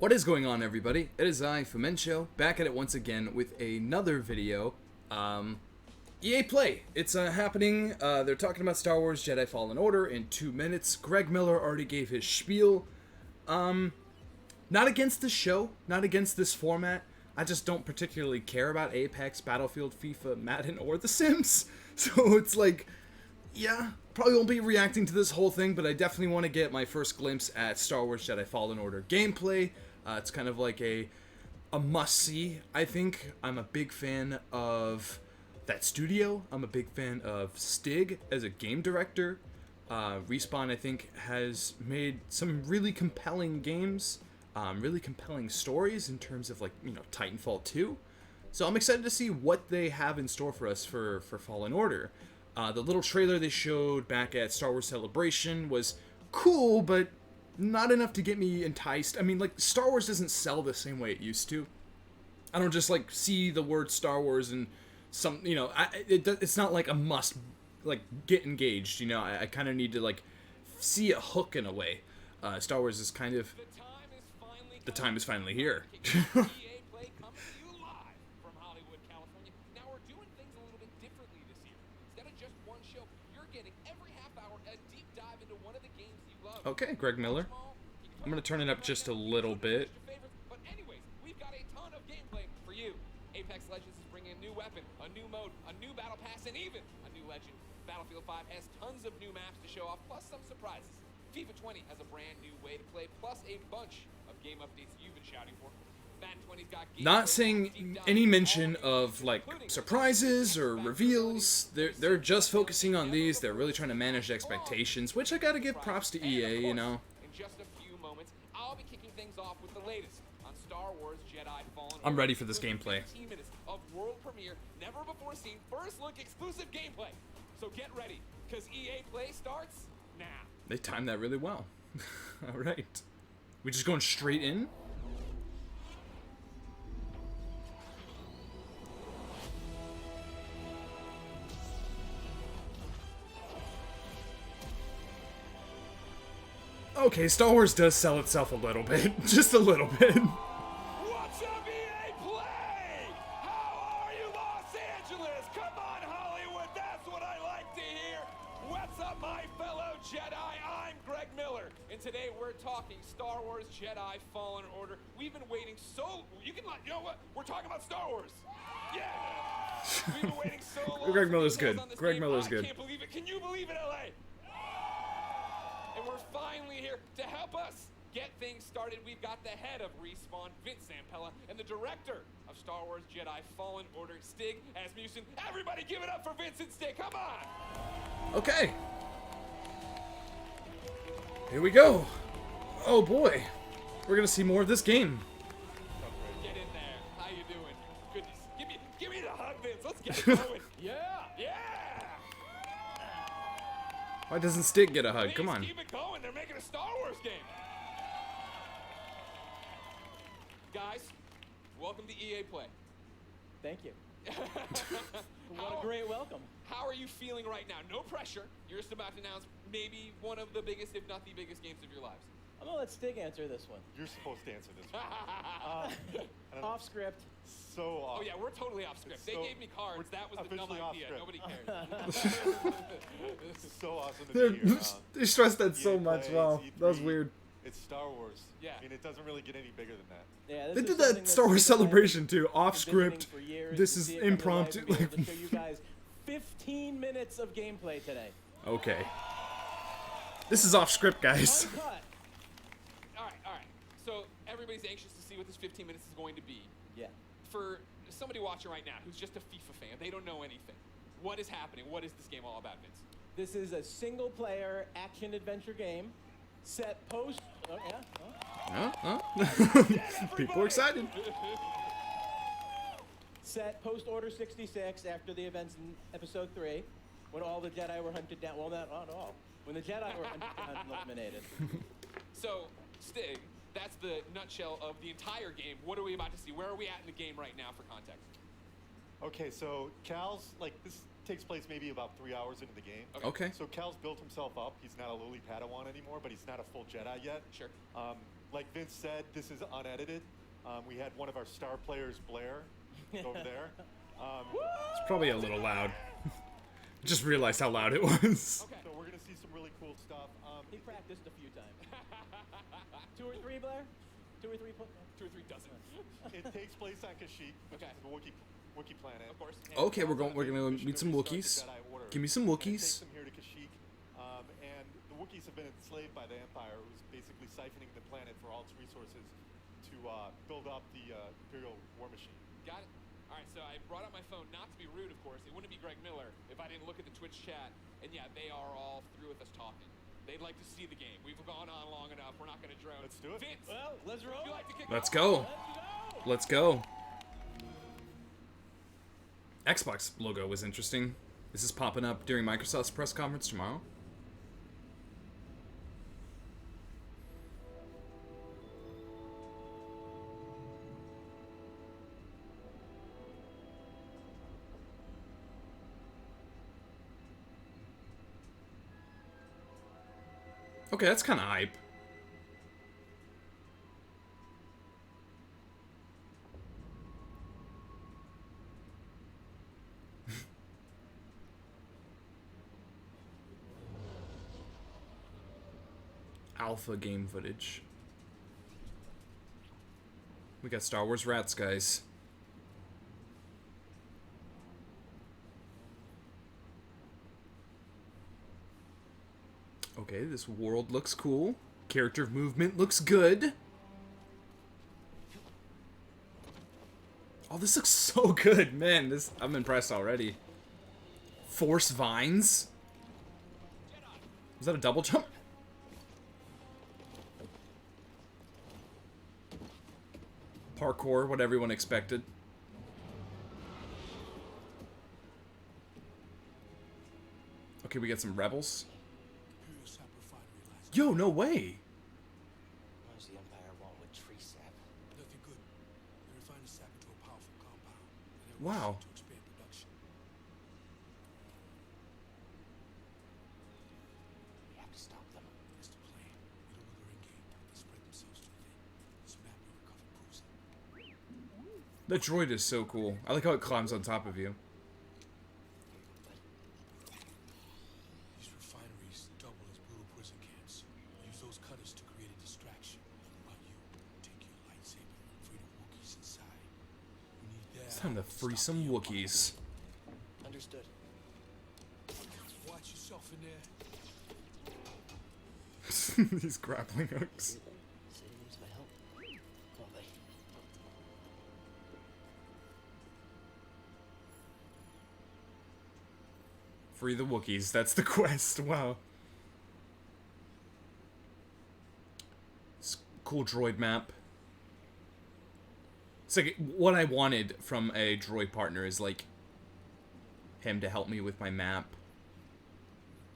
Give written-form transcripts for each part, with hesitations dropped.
What is going on, everybody? It is I, Fumencio, back at it once again with another video. EA Play. It's happening. They're talking about Star Wars Jedi Fallen Order in 2 minutes. Greg Miller already gave his spiel. Not against the show, not against this format. I just don't particularly care about Apex, Battlefield, FIFA, Madden, or The Sims. So it's like, yeah, probably won't be reacting to this whole thing, but I definitely want to get my first glimpse at Star Wars Jedi Fallen Order gameplay. It's kind of like a must-see, I think. I'm a big fan of that studio. I'm a big fan of Stig as a game director. Respawn, I think, has made some really compelling games, really compelling stories in terms of, like, you know, Titanfall 2. So I'm excited to see what they have in store for us for Fallen Order. The little trailer they showed back at Star Wars Celebration was cool, but not enough to get me enticed. I mean, like, Star Wars doesn't sell the same way it used to. I don't just, like, see the word Star Wars and some, you know, it's not like a must, like, get engaged, you know. I kind of need to, like, see a hook in a way. Star Wars is kind of, the time is finally here. Okay, Greg Miller. I'm gonna turn it up just a little bit. But anyways, we've got a ton of gameplay for you. Apex Legends is bringing a new weapon, a new mode, a new battle pass, and even a new legend. Battlefield 5 has tons of new maps to show off, plus some surprises. FIFA 20 has a brand new way to play, plus a bunch of game updates you've been shouting for. Not saying any mention of, like, surprises or reveals. They're just focusing on these. They're really trying to manage expectations, which I gotta give props to EA, you know. In just a few moments, I'll be kicking things off with the latest on Star Wars Jedi Fallen Order. I'm ready for this gameplay. 15 minutes of world premiere, never before seen, first look exclusive gameplay. So get ready, because EA Play starts now. They timed that really well. All right. We just going straight in? Okay, Star Wars does sell itself a little bit. Just a little bit. What's up, EA Play? How are you, Los Angeles? Come on, Hollywood, that's what I like to hear. What's up, my fellow Jedi? I'm Greg Miller, and today we're talking Star Wars Jedi Fallen Order. We've been waiting so... You know what? We're talking about Star Wars. Yeah! We've been waiting so long. Greg Miller's good. Greg Miller's good. I can't believe it. Can you believe it, LA? And we're finally here to help us get things started. We've got the head of Respawn, Vince Zampella, and the director of Star Wars Jedi Fallen Order, Stig Asmussen. Everybody give it up for Vince and Stig, come on! Okay. Here we go. Oh boy. We're gonna see more of this game. Get in there. How you doing? Goodness. Give me the hug, Vince. Let's get it going. Yeah! Why doesn't Stig get a hug? Please Come on. keep it going. They're making a Star Wars game. Guys, welcome to EA Play. Thank you. What a great welcome. How are you feeling right now? No pressure. You're just about to announce maybe one of the biggest, if not the biggest, games of your lives. I'm gonna let Stig answer this one. You're supposed to answer this one. Off script. So Oh yeah, we're totally off script. They So, gave me cards. we're That was the dumb officially off idea. script. Nobody cares. This is so awesome to be here. They stressed that so EA much. Play, Wow, it's that was E3. weird. It's Star Wars. Yeah. I mean, it doesn't really get any bigger than that. Yeah, this They is did something that that Star Wars Stig and I Celebration too, off have been envisioning script. for years This to is see it come to life impromptu. and be able to show you guys 15 minutes of gameplay today. Okay. This is off script, guys. Uncut. All right. So everybody's anxious to see what this 15 minutes is going to be. Yeah. For somebody watching right now who's just a FIFA fan, they don't know anything. What is happening? What is this game all about, Vince? This is a single-player action-adventure game set post. Oh yeah. People are excited. Set post Order 66 after the events in Episode 3, when all the Jedi were hunted down. Well, not all. When the Jedi were hunted down and eliminated. So, Stig, that's the nutshell of the entire game. What are we about to see? Where are we at in the game right now for context? Okay, so Cal's, like, this takes place maybe about 3 hours into the game. Okay. So Cal's built himself up. He's not a lowly Padawan anymore, but he's not a full Jedi yet. Sure. like Vince said, this is unedited. We had one of our star players, Blair, over there. It's probably a little loud. Just realized how loud it was. Okay. So we're gonna see some really cool stuff. He practiced a few times. 2 or 3, Blair? 2 or 3? 2 or 3 dozen. It takes place on Kashyyyk, which Okay. is the Wookiee planet. Of course. And Okay, we're going to meet some Wookiees. Give me some It takes Wookiees. them here to Kashyyyk, and the Wookiees have been enslaved by the Empire, who's basically siphoning the planet for all its resources to build up the Imperial war machine. Got it. All right, so I brought out my phone, not to be rude, of course. It wouldn't be Greg Miller if I didn't look at the Twitch chat. And yeah, they are all through with us talking. They'd like to see the game. We've gone on long enough. We're not going to drone. Let's do it. Vince, Well, let's roll. would you like to kick Let's off? go. Let's go. Let's go. Xbox logo was interesting. This is popping up during Microsoft's press conference tomorrow. Okay, that's kind of hype. Alpha game footage. We got Star Wars rats, guys. Okay, this world looks cool. Character movement looks good. Oh, this looks so good, man. I'm impressed already. Force vines. Was that a double jump? Parkour, what everyone expected. Okay, we got some rebels. Yo, no way. What does the Empire want with tree sap? Nothing good. They refine the sap into a powerful compound. And then Wow. to expand production. We have to stop them. That's the plan. We don't know they're in game. They spread themselves too thin. This map we recovered proves it. That droid is so cool. I like how it climbs on top of you. These refineries double as brutal prison camps. Use those cutters to create a distraction. While you take your lightsaber and free the Wookiees inside. We need that. It's time to free stop some the Empire. Wookiees. Understood. Watch yourself in there. These grappling hooks. City needs my help. Oh, they. Free the Wookiees. That's the quest. Wow. It's a cool droid map. It's like what I wanted from a droid partner is like him to help me with my map.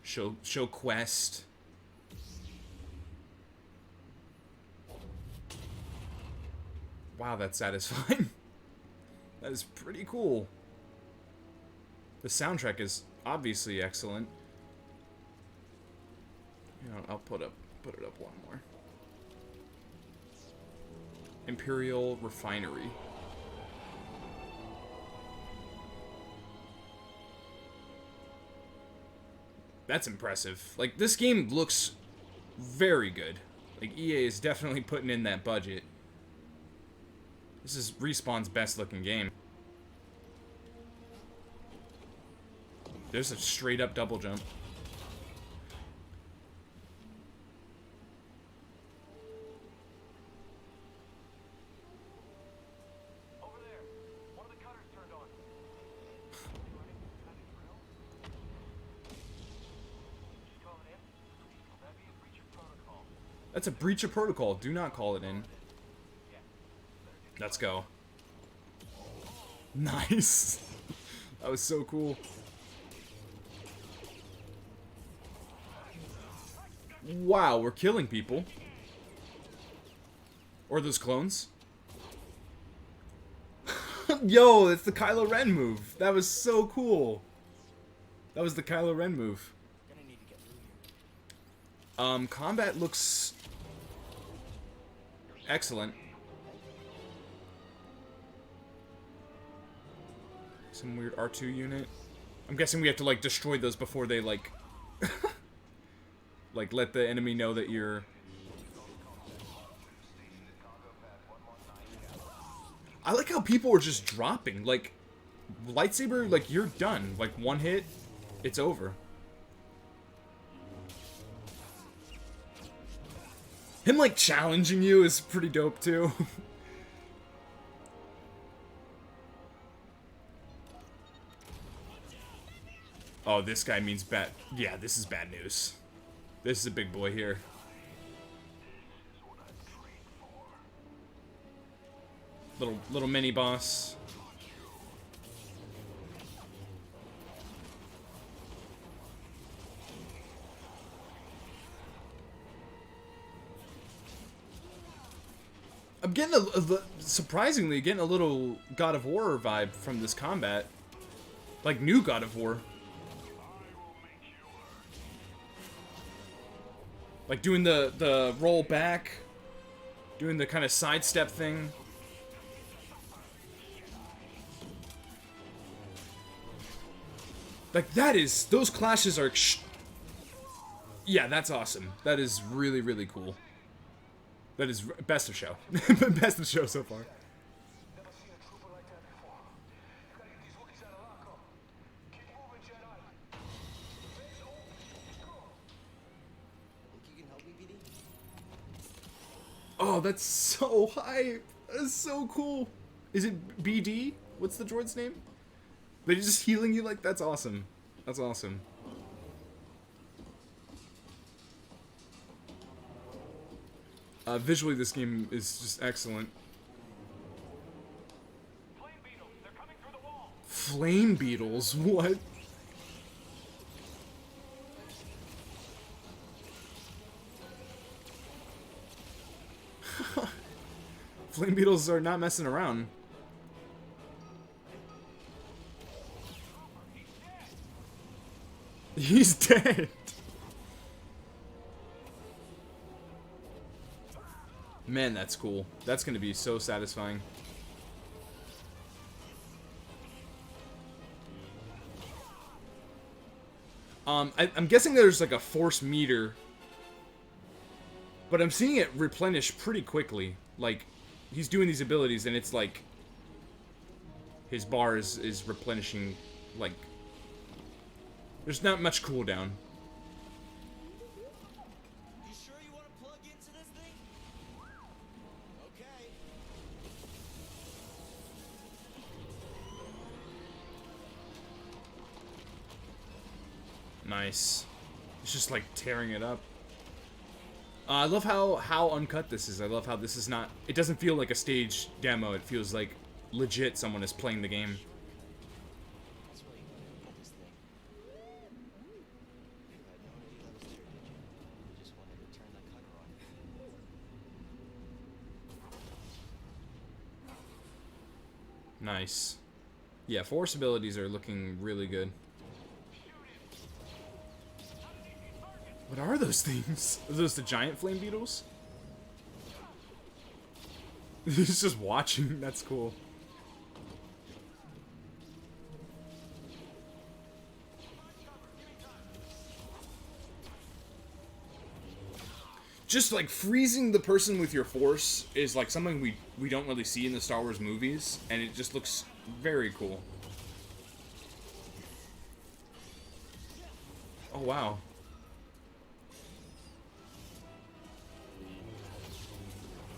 Show quest. Wow, that's satisfying. That is pretty cool. The soundtrack is obviously excellent. You know, I'll put it up one more. Imperial Refinery. That's impressive. Like, this game looks very good. Like, EA is definitely putting in that budget. This is Respawn's best looking game. There's a straight up double jump. Over there, one of the cutters turned on. Just call it in. That'd be a breach of protocol. That's a breach of protocol. Do not call it in. Let's go. Nice. That was so cool. Wow, we're killing people. Or those clones. Yo, it's the Kylo Ren move. That was so cool. That was the Kylo Ren move. Gonna need to get through here. Combat looks Excellent. Some weird R2 unit. I'm guessing we have to, like, destroy those before they, like... like, let the enemy know that you're... I like how people are just dropping. Like, lightsaber, like, you're done. Like, one hit, it's over. Him, like, challenging you is pretty dope, too. Oh, this guy means bad. Yeah, this is bad news. This is a big boy here. Little mini boss. I'm getting surprisingly getting a little God of War vibe from this combat. Like new God of War. Like doing the roll back, doing the kind of sidestep thing. Like that is, those clashes are, yeah, that's awesome. That is really, really cool. That is best of show. Best of show so far. Never seen a trooper like that before. You gotta get these Wookiees out of lock-up. Keep moving, Jedi. Let's go. Think you can help me, BD? Oh, that's so hype. That's so cool. Is it BD? What's the droid's name? They're just healing you like, that's awesome. That's awesome. Visually, this game is just excellent. Flame beetles, they're coming through the wall. Flame beetles? What? Flame beetles are not messing around. He's dead. Man, that's cool. That's gonna be so satisfying. I'm guessing there's like a force meter, but I'm seeing it replenish pretty quickly. Like, he's doing these abilities and it's like his bar is replenishing, like, there's not much cooldown. You sure you want to plug into this thing? Okay. Nice. It's just like tearing it up. I love how uncut this is. I love how this is not, it doesn't feel like a stage demo. It feels like legit someone is playing the game. That's why you wanted to get this thing. You had no idea that was there, did you? You just wanted to turn the cutter on. Nice. Yeah, force abilities are looking really good. What are those things? Are those the giant flame beetles? He's just watching. That's cool. Just like freezing the person with your force is like something we don't really see in the Star Wars movies, and it just looks very cool. Oh wow.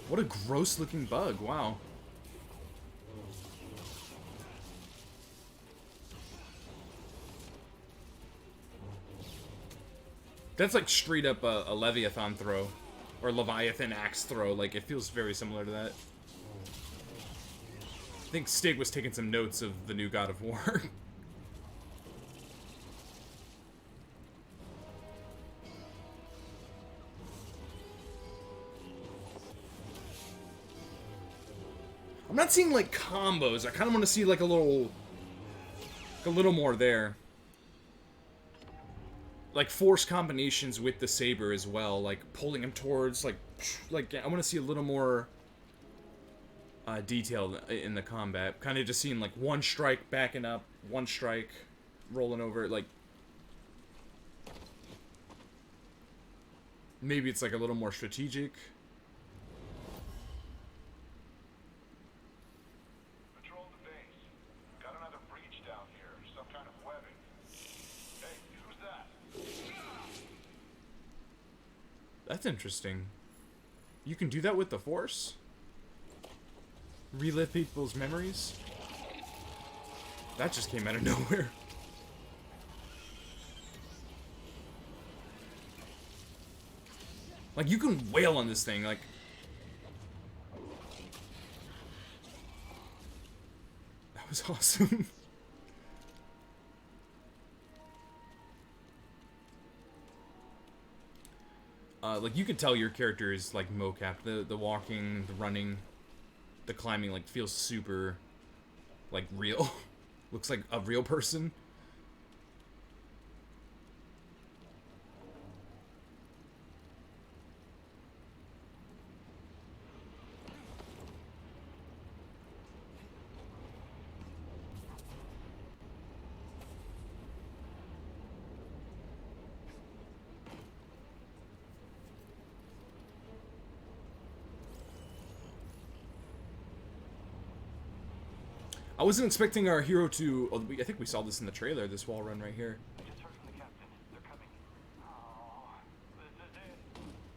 What a gross looking bug, wow. That's like straight up a Leviathan throw. Or Leviathan axe throw, like it feels very similar to that. I think Stig was taking some notes of the new God of War. I'm not seeing like combos. I kind of want to see like a little more there. Like force combinations with the saber as well, like pulling him towards like I want to see a little more detailed in the combat. Kind of just seeing like one strike backing up, one strike rolling over. Like maybe it's like a little more strategic. Patrol the base. Got another breach down here. Some kind of webbing. Hey, who's that? That's interesting. You can do that with the Force? Relive people's memories? That just came out of nowhere. Like, you can wail on this thing, like... That was awesome. Like, you could tell your character is, like, mocap. The walking, the running, the climbing, like, feels super, like, real. Looks like a real person. I wasn't expecting our hero to... Oh, I think we saw this in the trailer, this wall run right here. Just heard from the captain. They're coming. Oh, this is it.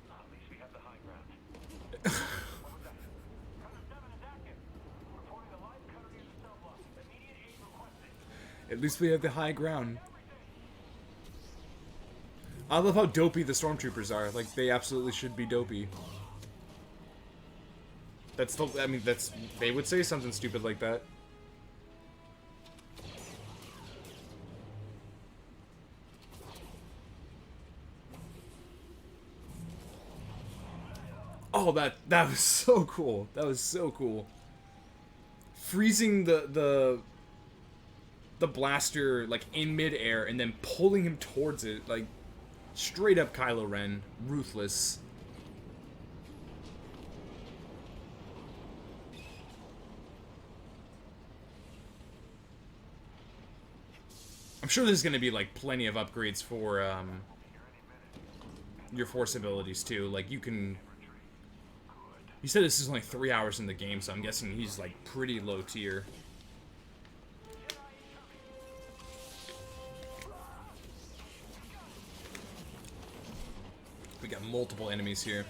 At least we have the high ground. What was that? Cutter 7 is active. Reporting a live cutter near the cell block. Immediate aid requested. At least we have the high ground. I love how dopey the stormtroopers are. Like, they absolutely should be dopey. That's the... I mean, that's... They would say something stupid like that. Oh, that was so cool. That was so cool. Freezing the blaster like in midair and then pulling him towards it, like straight up Kylo Ren, ruthless. I'm sure there's gonna be like plenty of upgrades for your Force abilities too. Like you can. You said this is only 3 hours in the game, so I'm guessing he's like pretty low tier. We got multiple enemies here.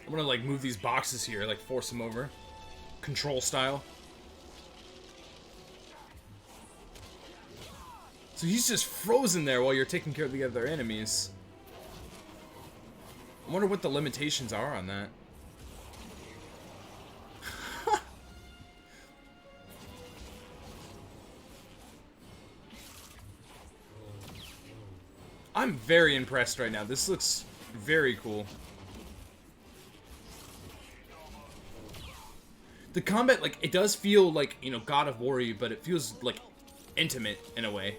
I'm gonna like move these boxes here, like force them over. Control style. So he's just frozen there while you're taking care of the other enemies. I wonder what the limitations are on that. I'm very impressed right now. This looks very cool. The combat, like, it does feel like, you know, God of War, but it feels, like, intimate in a way.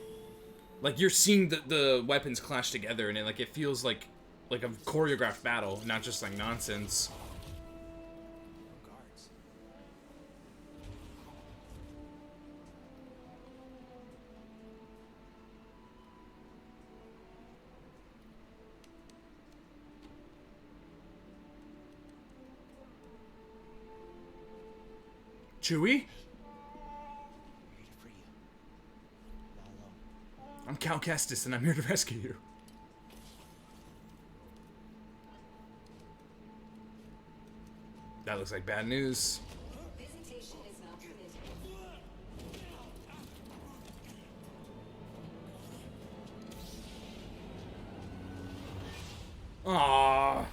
Like, you're seeing the weapons clash together, and it feels like a choreographed battle, not just, like, nonsense. Guards. Chewie? We're here to free you. Not alone. I'm Cal Kestis, and I'm here to rescue you. That looks like bad news. Visitation is not permitted. Aww.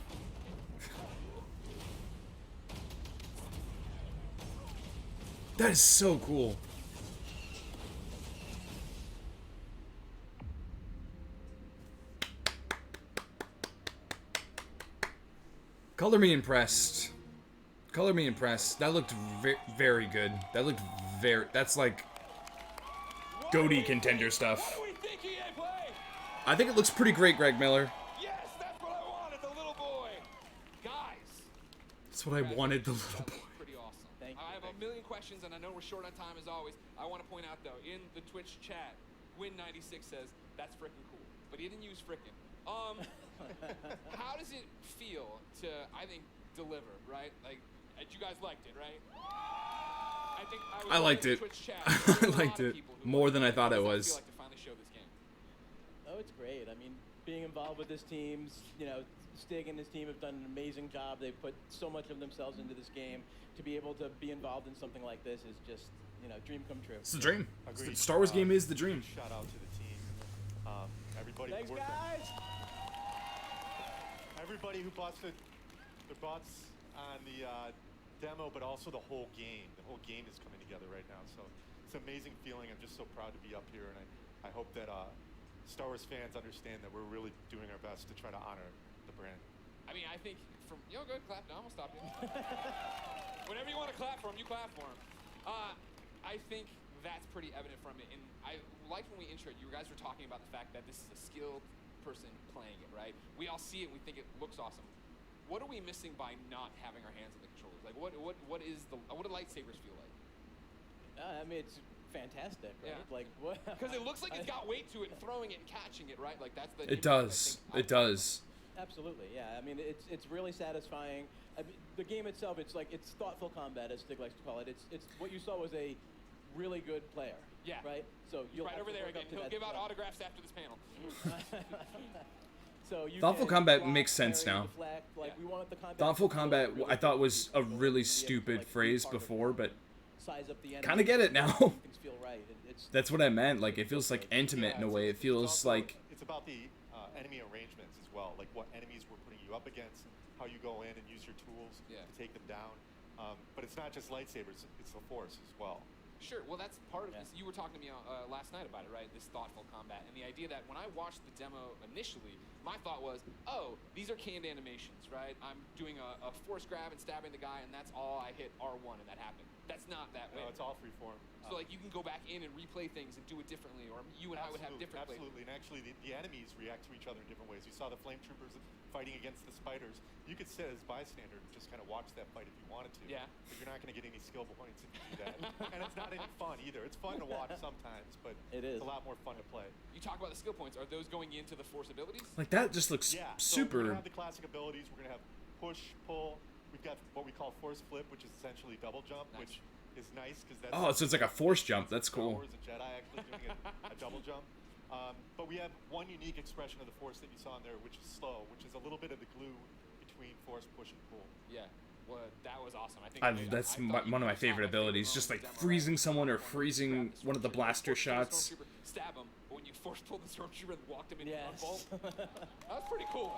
That is so cool. Color me impressed. Color me impressed. That looked very good. That looked that's like GOTY contender stuff. What do we think, EA Play? I think it looks pretty great, Greg Miller. Yes, that's what I wanted, the little boy. Guys. That's what I wanted, the little boy. Pretty awesome. Thank you. I have a million questions, and I know we're short on time as always. I want to point out, though, in the Twitch chat, Win96 says, that's frickin' cool. But he didn't use frickin'. How does it feel to, I think, deliver, right? Like, you guys liked it, right? I liked it. I liked it more than I thought it was. Feel like to finally show this game? Oh, it's great. I mean, being involved with this team, you know, Stig and his team have done an amazing job. They've put so much of themselves into this game. To be able to be involved in something like this is just, you know, dream come true. It's the dream. Agreed. Star Wars game is the dream. Shout out to the team. Everybody Thanks, who worked on- guys. Everybody who bought the butts on the demo, but also the whole game. The whole game is coming together right now. So it's an amazing feeling. I'm just so proud to be up here, and I hope that Star Wars fans understand that we're really doing our best to try to honor the brand. I mean, I think from go ahead, clap. No, I'm gonna stop you. Whenever you want to clap for him, you clap for him. I think that's pretty evident from it, and I liked when we introed. You guys were talking about the fact that this is a skilled person playing it, right? We all see it, we think it looks awesome. What are we missing by not having our hands on the controllers? Like, what do lightsabers feel like? I mean, it's fantastic, right? Yeah. Like what? Because it looks like it's got weight to it, and throwing it and catching it, right? Like that's the. It does. It does. Absolutely, yeah. I mean, it's really satisfying. I mean, the game itself, it's thoughtful combat, as Stig likes to call it. It's what you saw was a really good player. Yeah. Right. So you'll Right have over to there work again. up to He'll that give out level. autographs after this panel. So you Thoughtful can combat block, makes sense parry, now. deflect, like, Yeah. we wanted the combat Thoughtful to feel combat, really I thought, fluid, was a so really be able to, stupid like, be phrase part of it, before, but size up the kind of get it now. Things feel right. It's That's what I meant. Like, it feels like intimate in a way. It feels also- like it's about the enemy arrangements as well, like what enemies we're putting you up against, how you go in and use your tools Yeah. to take them down. But it's not just lightsabers; it's the Force as well. Sure. Well, that's part of Yeah. this. You were talking to me last night about it, right? This thoughtful combat, and the idea that when I watched the demo initially, my thought was, oh, these are canned animations, right? I'm doing a force grab and stabbing the guy, and that's all I hit R1, and that happened. That's not that way. No, it's all freeform. So like you can go back in and replay things and do it differently, or you and I would have different plays. Absolutely, and actually the enemies react to each other in different ways. You saw the flame troopers fighting against the spiders. You could sit as bystander and just kind of watch that fight if you wanted to. Yeah. But you're not going to get any skill points if you do that. And it's not any fun either. It's fun to watch sometimes, but It is. it's a lot more fun to play. You talk about the skill points. Are those going into the force abilities? like that just looks Yeah. So we're super. going to have the classic abilities. We're going to have push, pull. We've got what we call force flip, which is essentially double jump, Nice. which is nice because that's Oh, so it's like a force jump. That's Star cool. Wars, a Jedi actually doing a double jump. But we have one unique expression of the Force that you saw in there, which is slow, which is a little bit of the glue between Force push and pull. Yeah. Well, that was awesome. I think That's I thought you one of my saw favorite abilities. Just like freezing someone or freezing one of the blaster shots. Stab him, but when you force pulled the stormtrooper and walked him in Yes. one bolt, that was pretty cool.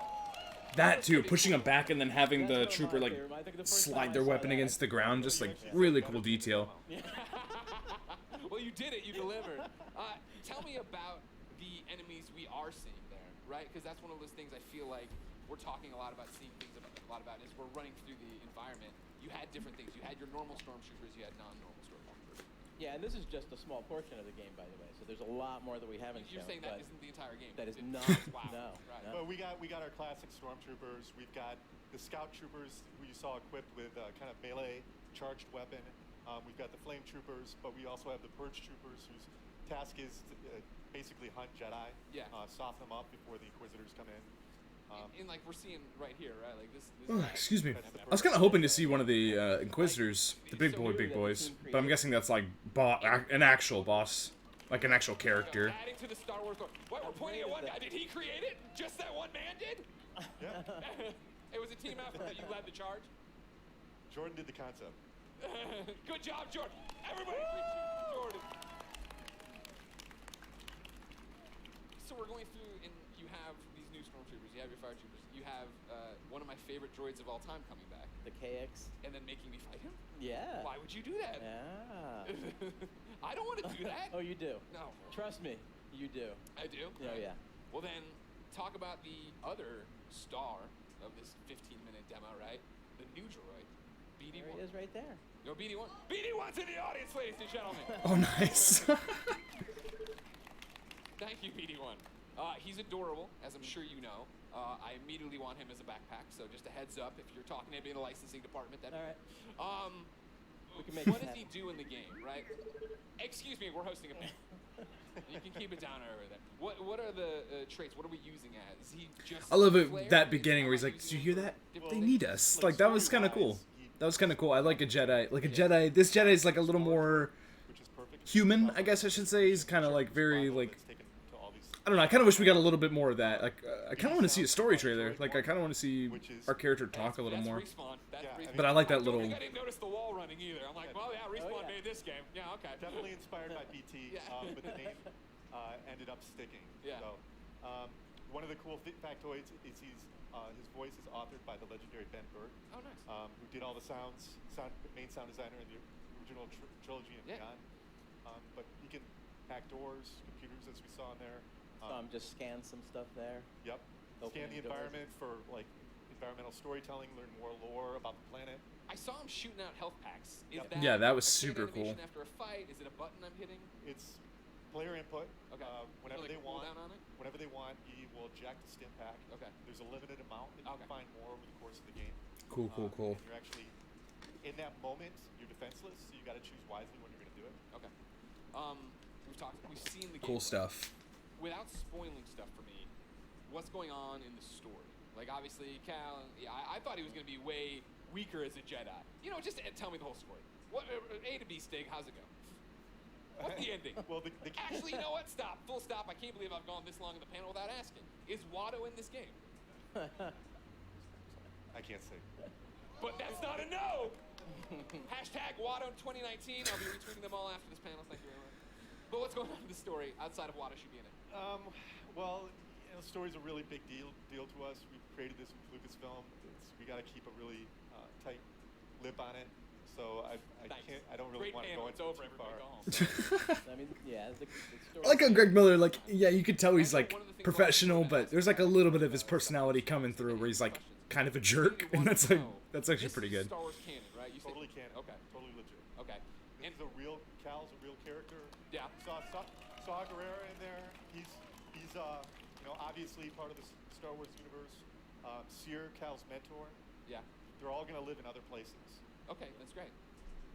That too, pushing him back and then having the That's trooper one of like my favorite. I think the first time slide I their saw weapon that, against the ground. Just like really cool detail. Well, you did it. You delivered. Tell me about the enemies we are seeing there, right? Because that's one of those things I feel like we're talking a lot about, seeing things a lot about, is we're running through the environment. You had different things. You had your normal stormtroopers. You had non-normal stormtroopers. Yeah, and this is just a small portion of the game, by the way. So there's a lot more that we haven't You're shown. saying that but isn't the entire game. that is It's- not. Wow. No. Right. no. But we got our classic stormtroopers. We've got the scout troopers who you saw equipped with kind of melee charged weapon. We've got the flame troopers, but we also have the purge troopers whose task is to basically hunt Jedi. Yeah. Soften them up before the Inquisitors come in. And like we're seeing right here, right? Like this Oh, guy- excuse me. I was kind of hoping to see one of the Inquisitors, the big boys, but I'm guessing that's like an actual boss, like an actual character. Adding to the Star Wars lore. What, we're pointing at one guy. Did he create it? Just that one man did? Yeah. It was a team effort that you led the charge. Jordan did the concept. Good job, Jordan. Everybody appreciate Jordan. So we're going through, and you have these new stormtroopers. You have your fire troopers. You have one of my favorite droids of all time coming back, The KX. and then making me fight him. Yeah. Why would you do that? Yeah. I don't want to do that. Oh, you do. No. Trust me, you do. I do? Oh, yeah. Well, then, talk about the other star of this 15-minute demo, right? The new droid, There BD1. he is right there. Yo, BD1. BD1's in the audience, ladies and gentlemen. Oh, nice. Thank you, BD1. He's adorable, as I'm sure you know. I immediately want him as a backpack, so just a heads up if you're talking to him in the licensing department. Then. All right. We can make What it does he happen. do in the game, right? Excuse me, we're hosting a panel. You can keep it down over there. What are the traits? What are we using as? Is he just? I love it, Flair? that Is beginning where he's like, "Did you hear that? They need us." Like that was kind of cool. That was kind of cool. I like a Jedi. Like a Jedi. This Jedi is like a little more which is perfect. human, I guess I should say. He's kind of like very like. It's taken to all these I don't know. I kind of wish we got a little bit more of that. Like, I kind of want to see a story trailer. Like, I kind of want to see our character talk a little That's more. Respawn. That's Yeah, I Respawn. mean- But I like that I little. didn't notice the wall running either. I'm like, well, yeah, Respawn yeah. made this game. Yeah, okay. definitely inspired by BT, Yeah. but the name ended up sticking. Yeah. So, one of the cool factoids is his voice is authored by the legendary Ben Burtt, Oh, nice. who did all the main sound designer in the original trilogy and Yeah. beyond. But he can hack doors, computers, as we saw in there. Just scan some stuff there. Yep. Scan Opening the doors. environment for like environmental storytelling, learn more lore about the planet. I saw him shooting out health packs. Is Yep. that Yeah, that was a chain super cool. animation After a fight, is it a button I'm hitting? It's player input. Okay. Whenever Is there, they like, a want, cooldown on it? whenever they want, he will eject a stim pack. Okay. There's a limited amount that you Okay. can find more over the course of the game. Cool, cool, cool. And you're actually in that moment. You're defenseless, so you got to choose wisely when you're going to do it. Okay. We've seen the Cool gameplay. stuff. Without spoiling stuff for me, what's going on in the story? Like, obviously, Cal, yeah, I thought he was going to be way weaker as a Jedi. You know, just tell me the whole story. What A to B, Stig, how's it go? What's the ending? Well, the Actually, you know what? Stop. Full stop. I can't believe I've gone this long in the panel without asking. Is Watto in this game? I can't say. But that's not a no! Hashtag Watto 2019. I'll be retweeting them all after this panel. Thank you very much. But what's going on in the story outside of Watto should be in it? Well, you know, story's a really big deal to us. We created this with Lucasfilm. We got to keep a really tight lip on it. So Thanks. I don't really Great want to panel. go It's into over. it too Everybody far. go home. I mean, yeah, the story. I like how Greg Miller, like, yeah, you could tell he's like professional, but there's like a little bit of his personality coming through where he's like kind of a jerk, and that's actually pretty good. Star Wars canon, right? You said, Totally canon. Okay. Totally legit. Okay. This is a real Cal's a real character. Yeah. Saw Gerrera in there. He's you know, obviously part of the Star Wars universe. Seer, Cal's mentor. Yeah. They're all gonna live in other places. Okay, that's great.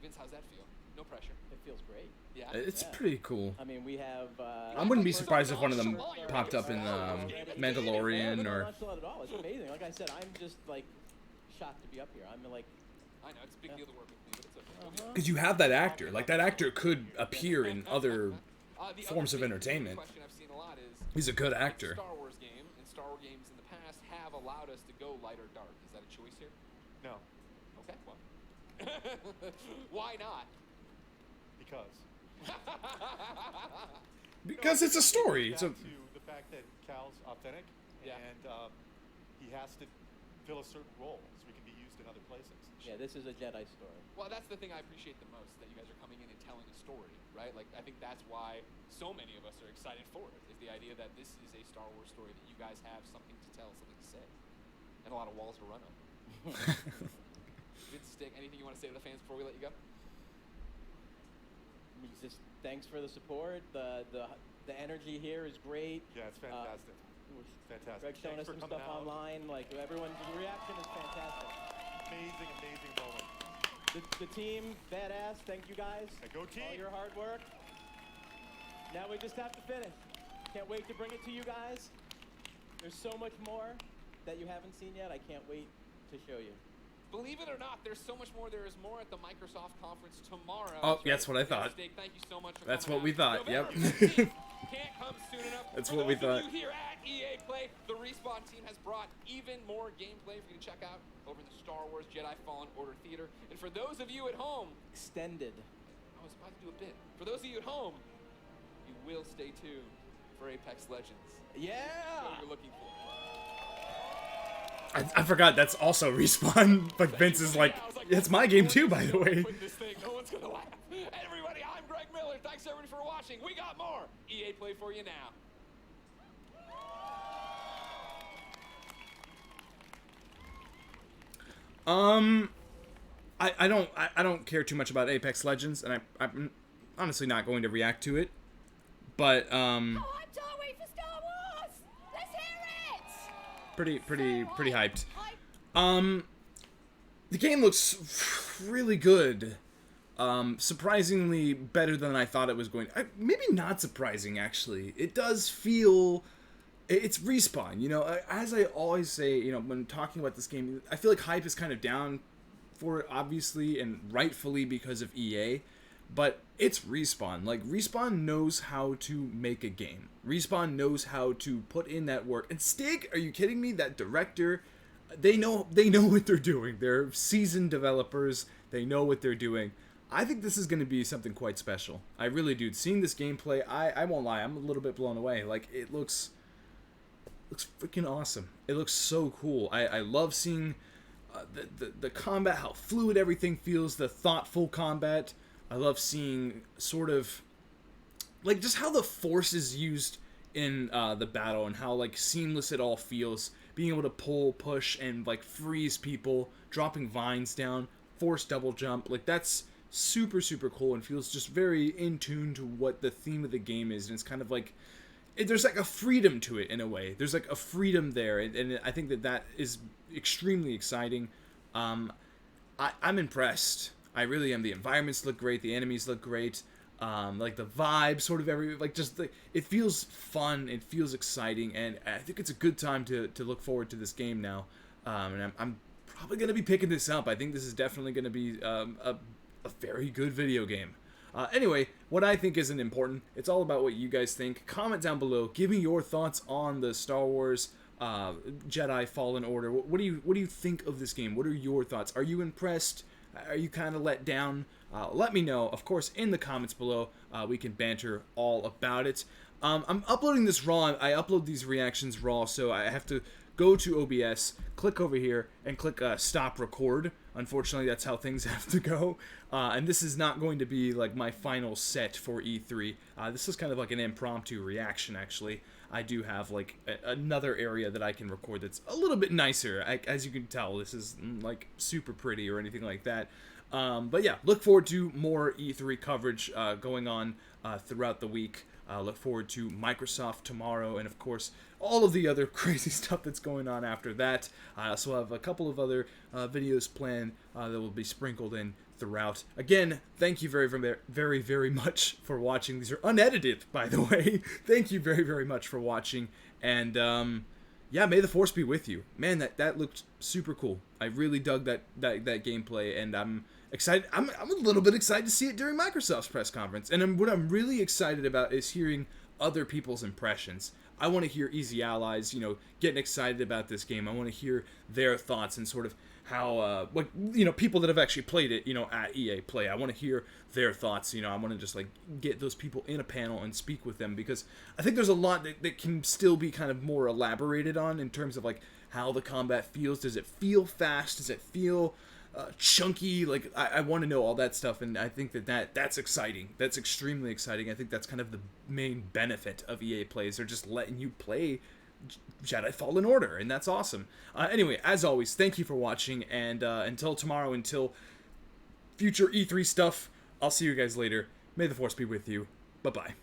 Vince, how's that feel? No pressure. It feels great. Yeah. It's Yeah. pretty cool. I mean, we have. I wouldn't be surprised if one of them popped up in Mandalorian no, or. not at all. It's amazing. Like I said, I'm just like shocked to be up here. I'm like, I know it's a big deal to work with me, but it's okay. Because you have that actor. Like, that actor could appear in other The forms other of big entertainment. question I've seen a lot is He's a good it's actor. Star Wars game, and Star Wars games in the past have allowed us to go light or dark. Is that a choice here? No, Okay, well. Why not? because. Because it's a story. It's a. Back to the fact that Cal's authentic, Yeah. and he has to fill a certain role so he can be used in other places. yeah, this is a Jedi story. Well, that's the thing I appreciate the most, that you guys are coming in and telling a story, right? Like, I think that's why so many of us are excited for it, is the idea that this is a Star Wars story, that you guys have something to tell, something to say, and a lot of walls to run on. Good stick. Anything you want to say to the fans before we let you go? Just thanks for the support. The energy here is great. Yeah, it's fantastic. Fantastic. Greg showing Thanks us for some coming stuff out. online. Like everyone, the reaction is fantastic. Amazing moment. The team, badass. Thank you guys. Yeah, go team. All your hard work. Now we just have to finish. Can't wait to bring it to you guys. There's so much more that you haven't seen yet. I can't wait to show you. Believe it or not, there's so much more. There is more at the Microsoft conference tomorrow. Oh, that's what I thought. Steak, thank you so much for That's coming what we out. thought, yep. November 15th can't come soon enough. That's For what we those of thought. You here at EA Play, the Respawn team has brought even more gameplay for you to check out over in the Star Wars Jedi Fallen Order Theater. And for those of you at home, Extended. I was about to do a bit. For those of you at home, you will stay tuned for Apex Legends. Yeah. What you're looking for. I forgot that's also Respawn, but Vince is like, Yeah, I was it's my game too, by the way. Put this thing, no one's gonna laugh. Everybody, I'm Greg Miller. Thanks everybody for watching. We got more EA Play for you now. I don't care too much about Apex Legends, and I'm honestly not going to react to it. But Oh, I'm so wait for Star Wars! Let's hear it! pretty hyped. The game looks really good. Surprisingly better than I thought it was going to. Maybe not surprising, actually. It does feel... It's Respawn, you know? As I always say, you know, when talking about this game, I feel like hype is kind of down for it, obviously, and rightfully because of EA. But it's Respawn. Like, Respawn knows how to make a game. Respawn knows how to put in that work. And Stig, are you kidding me? That director... They know what they're doing. They're seasoned developers. They know what they're doing. I think this is going to be something quite special. I really do. Seeing this gameplay, I won't lie, I'm a little bit blown away. Like, it looks freaking awesome. It looks so cool. I love seeing the combat, how fluid everything feels, the thoughtful combat. I love seeing sort of, like, just how the Force is used in the battle and how, like, seamless it all feels. Being able to pull, push, and, like, freeze people, dropping vines down, force double jump, like, that's super, super cool and feels just very in tune to what the theme of the game is. And it's kind of like, there's like a freedom to it in a way. There's like a freedom there, and I think that is extremely exciting. I'm impressed. I really am. The environments look great. The enemies look great. Like the vibe, sort of it feels fun. It feels exciting, and I think it's a good time to look forward to this game now. And I'm probably gonna be picking this up. I think this is definitely gonna be a very good video game. Anyway, what I think isn't important. It's all about what you guys think. Comment down below. Give me your thoughts on the Star Wars Jedi Fallen Order. What do you think of this game? What are your thoughts? Are you impressed? Are you kind of let down? Let me know, of course, in the comments below. We can banter all about it. I'm uploading this raw. I upload these reactions raw, so I have to go to OBS, click over here, and click stop record. Unfortunately, that's how things have to go. And this is not going to be like my final set for E3. This is kind of like an impromptu reaction, actually. I do have like another area that I can record that's a little bit nicer. As you can tell, this is like super pretty or anything like that. But yeah, look forward to more E3 coverage going on throughout the week. Look forward to Microsoft tomorrow, and of course, all of the other crazy stuff that's going on after that. I also have a couple of other videos planned that will be sprinkled in throughout. Again, thank you very much for watching. These are unedited, by the way. Thank you very much for watching, and yeah, may the Force be with you. Man, that looked super cool. I really dug that gameplay, and I'm excited. I'm a little bit excited to see it during Microsoft's press conference. And what I'm really excited about is hearing other people's impressions. I want to hear Easy Allies, you know, getting excited about this game. I want to hear their thoughts and sort of how, what, you know, people that have actually played it, you know, at EA Play. I want to hear their thoughts. You know, I want to just, like, get those people in a panel and speak with them, because I think there's a lot that can still be kind of more elaborated on in terms of, like, how the combat feels. Does it feel fast? Does it feel chunky? Like, I want to know all that stuff, and I think that's exciting. That's extremely exciting. I think that's kind of the main benefit of EA Play, is they're just letting you play Jedi Fallen Order, and that's awesome. Anyway, as always, thank you for watching, and until tomorrow, until future E3 stuff, I'll see you guys later. May the Force be with you. Bye-bye.